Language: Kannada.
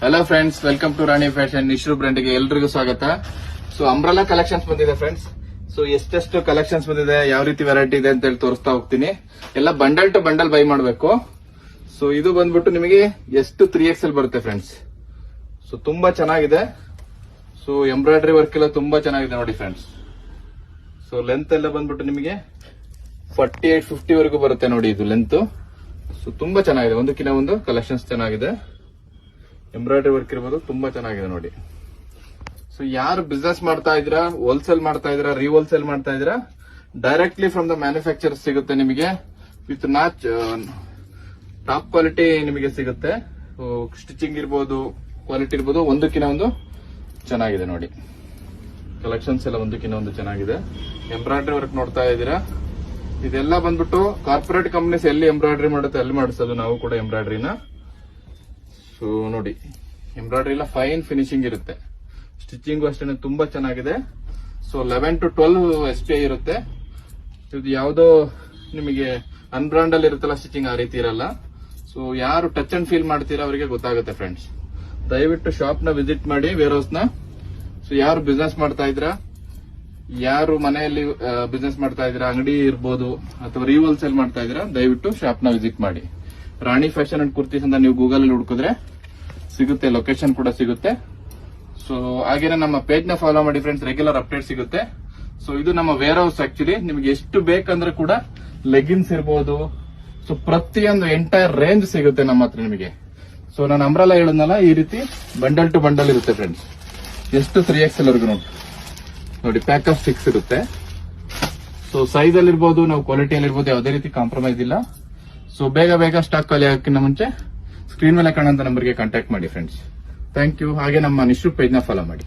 Hello friends, welcome to Rani fashion ನಿಶ್ರು ಬ್ರ್ಯಾಂಡ್ಗೆ ಎಲ್ರಿಗೂ ಸ್ವಾಗತ. ಸೊ ಅಂಬ್ರೆಲಾ ಕಲೆಕ್ಷನ್ಸ್ ಬಂದಿದೆ ಫ್ರೆಂಡ್ಸ್. ಸೊ ಎಷ್ಟೆಷ್ಟು ಕಲೆಕ್ಷನ್ಸ್ ಬಂದಿದೆ, ಯಾವ ರೀತಿ ವೆರೈಟಿ ಇದೆ ಅಂತ ಹೇಳಿ ತೋರಿಸ್ತಾ ಹೋಗ್ತೀನಿ. ಎಲ್ಲ ಬಂಡಲ್ ಟು ಬಂಡಲ್ ಬೈ ಮಾಡಬೇಕು. ಸೊ ಇದು ಬಂದ್ಬಿಟ್ಟು ನಿಮಗೆ ಎಷ್ಟು 3XL ಬರುತ್ತೆ ಫ್ರೆಂಡ್ಸ್. ಸೊ ತುಂಬಾ ಚೆನ್ನಾಗಿದೆ. ಸೊ ಎಂಬ್ರಾಯ್ಡರಿ ವರ್ಕ್ ಎಲ್ಲ ತುಂಬಾ ಚೆನ್ನಾಗಿದೆ ನೋಡಿ ಫ್ರೆಂಡ್ಸ್. ಸೊ ಲೆಂತ್ ಎಲ್ಲ ಬಂದ್ಬಿಟ್ಟು ನಿಮಗೆ 48-50 ವರೆಗೂ ಬರುತ್ತೆ ನೋಡಿ ಇದು ಲೆಂತ್. ಸೊ ತುಂಬಾ ಚೆನ್ನಾಗಿದೆ, ಒಂದಕ್ಕಿಂತ ಒಂದು ಕಲೆಕ್ಷನ್ಸ್ ಚೆನ್ನಾಗಿದೆ. ಎಂಬ್ರಾಯ್ಡರಿ ವರ್ಕ್ ಇರ್ಬೋದು, ತುಂಬಾ ಚೆನ್ನಾಗಿದೆ ನೋಡಿ. ಸೊ ಯಾರು ಬಿಸ್ನೆಸ್ ಮಾಡ್ತಾ ಇದ್ದೀರಾ, ಹೋಲ್ಸೇಲ್ ಮಾಡ್ತಾ ಇದ್ದೀರಾ, ರೀಹೋಲ್ಸೇಲ್ ಮಾಡ್ತಾ ಇದ್ದೀರಾ, ಡೈರೆಕ್ಟ್ಲಿ ಫ್ರಮ್ ದ ಮ್ಯಾನುಫ್ಯಾಕ್ಚರ್ ಸಿಗುತ್ತೆ ನಿಮಗೆ. ವಿತ್ ಟಾಪ್ ಕ್ವಾಲಿಟಿ ನಿಮಗೆ ಸಿಗುತ್ತೆ. ಸ್ಟಿಚಿಂಗ್ ಇರ್ಬೋದು, ಕ್ವಾಲಿಟಿ ಇರ್ಬೋದು, ಒಂದಕ್ಕಿಂತ ಒಂದು ಚೆನ್ನಾಗಿದೆ ನೋಡಿ. ಕಲೆಕ್ಷನ್ಸ್ ಎಲ್ಲ ಒಂದಕ್ಕಿಂತ ಒಂದು ಚೆನ್ನಾಗಿದೆ. ಎಂಬ್ರಾಯ್ಡರಿ ವರ್ಕ್ ನೋಡ್ತಾ ಇದ್ದೀರಾ, ಇದೆಲ್ಲ ಬಂದ್ಬಿಟ್ಟು ಕಾರ್ಪೊರೇಟ್ ಕಂಪನೀಸ್ ಎಲ್ಲಿ ಎಂಬ್ರಾಯ್ಡರಿ ಮಾಡುತ್ತೆ ಅಲ್ಲಿ ಮಾಡಿಸೋದು ನಾವು ಕೂಡ ಎಂಬ್ರಾಯ್ಡರಿನ. ಸೊ ನೋಡಿ, ಎಂಬ್ರಾಯ್ಡರಿ ಎಲ್ಲ ಫೈನ್ ಫಿನಿಶಿಂಗ್ ಇರುತ್ತೆ. ಸ್ಟಿಚಿಂಗ್ ಅಷ್ಟೇ ತುಂಬಾ ಚೆನ್ನಾಗಿದೆ. ಸೊ 11 to 12 SPI ಇರುತ್ತೆ. ಇದು ಯಾವುದೋ ನಿಮಗೆ ಅನ್ಬ್ರಾಂಡ್ ಅಲ್ಲಿ ಇರುತ್ತಲ್ಲ ಸ್ಟಿಚಿಂಗ್, ಆ ರೀತಿ ಇರಲ್ಲ. ಸೊ ಯಾರು ಟಚ್ ಅಂಡ್ ಫೀಲ್ ಮಾಡ್ತೀರಾ ಅವರಿಗೆ ಗೊತ್ತಾಗುತ್ತೆ ಫ್ರೆಂಡ್ಸ್. ದಯವಿಟ್ಟು ಶಾಪ್ ನ ವಿಸಿಟ್ ಮಾಡಿ, ವೇರ್ ಹೌಸ್ ನ. ಸೊ ಯಾರು ಬಿಸ್ನೆಸ್ ಮಾಡ್ತಾ ಇದ್ರಾ, ಯಾರು ಮನೆಯಲ್ಲಿ ಬಿಸ್ನೆಸ್ ಮಾಡ್ತಾ ಇದ್ದೀರಾ, ಅಂಗಡಿ ಇರ್ಬೋದು ಅಥವಾ ರೀಹೋಲ್ಸೇಲ್ ಮಾಡ್ತಾ ಇದ್ದೀರಾ, ದಯವಿಟ್ಟು ಶಾಪ್ ನ ವಿಸಿಟ್ ಮಾಡಿ. ರಾಣಿ ಫ್ಯಾಷನ್ ಅಂಡ್ ಕುರ್ತೀಸ್ ಅಂತ ನೀವು ಗೂಗಲ್ ಅಲ್ಲಿ ಹುಡುಕಿದ್ರೆ ಸಿಗುತ್ತೆ, ಲೊಕೇಶನ್ ಕೂಡ ಸಿಗುತ್ತೆ. ಸೊ ಹಾಗೇನೆ ನಮ್ಮ ಪೇಜ್ ನ ಫಾಲೋ ಮಾಡಿ ಫ್ರೆಂಡ್ಸ್, ರೆಗ್ಯುಲರ್ ಅಪ್ಡೇಟ್ ಸಿಗುತ್ತೆ. ಸೊ ಇದು ನಮ್ಮ ವೇರ್ ಹೌಸ್. ಆಕ್ಚುಲಿ ನಿಮ್ಗೆ ಎಷ್ಟು ಬೇಕಂದ್ರೆ ಕೂಡ ಲೆಗಿನ್ಸ್ ಇರ್ಬೋದು, ಸೊ ಪ್ರತಿಯೊಂದು ಎಂಟೈರ್ ರೇಂಜ್ ಸಿಗುತ್ತೆ ನಮ್ಮ ಹತ್ರ ನಿಮಗೆ. ಸೊ ನಾನು ಅಂಬ್ರೆಲಾ ಹೇಳಿದ್ನಲ್ಲ, ಈ ರೀತಿ ಬಂಡಲ್ ಟು ಬಂಡಲ್ ಇರುತ್ತೆ ಫ್ರೆಂಡ್ಸ್. ಎಷ್ಟು 3XL ವರ್ಗು ನೋಡಿ, ಪ್ಯಾಕ್ ಆಫ್ 6 ಇರುತ್ತೆ. ಸೊ ಸೈಜ್ ಅಲ್ಲಿ ಇರ್ಬೋದು, ನಾವು ಕ್ವಾಲಿಟಿಯಲ್ಲಿ ಇರ್ಬೋದು, ಯಾವುದೇ ರೀತಿ ಕಾಂಪ್ರಮೈಸ್ ಇಲ್ಲ. ಸೊ ಬೇಗ ಸ್ಟಾಕ್ ಖಾಲಿ ಹಾಕಿನ ಮುಂಚೆ ಸ್ಕ್ರೀನ್ ಮೇಲೆ ಕಾಣುವಂತ ನಂಬರ್ಗೆ ಕಾಂಟ್ಯಾಕ್ಟ್ ಮಾಡಿ ಫ್ರೆಂಡ್ಸ್. Thank you. ಹಾಗೆ ನಮ್ಮ ನಿಶ್ರು ಪೇಜ್ ನ ಫಾಲೋ ಮಾಡಿ.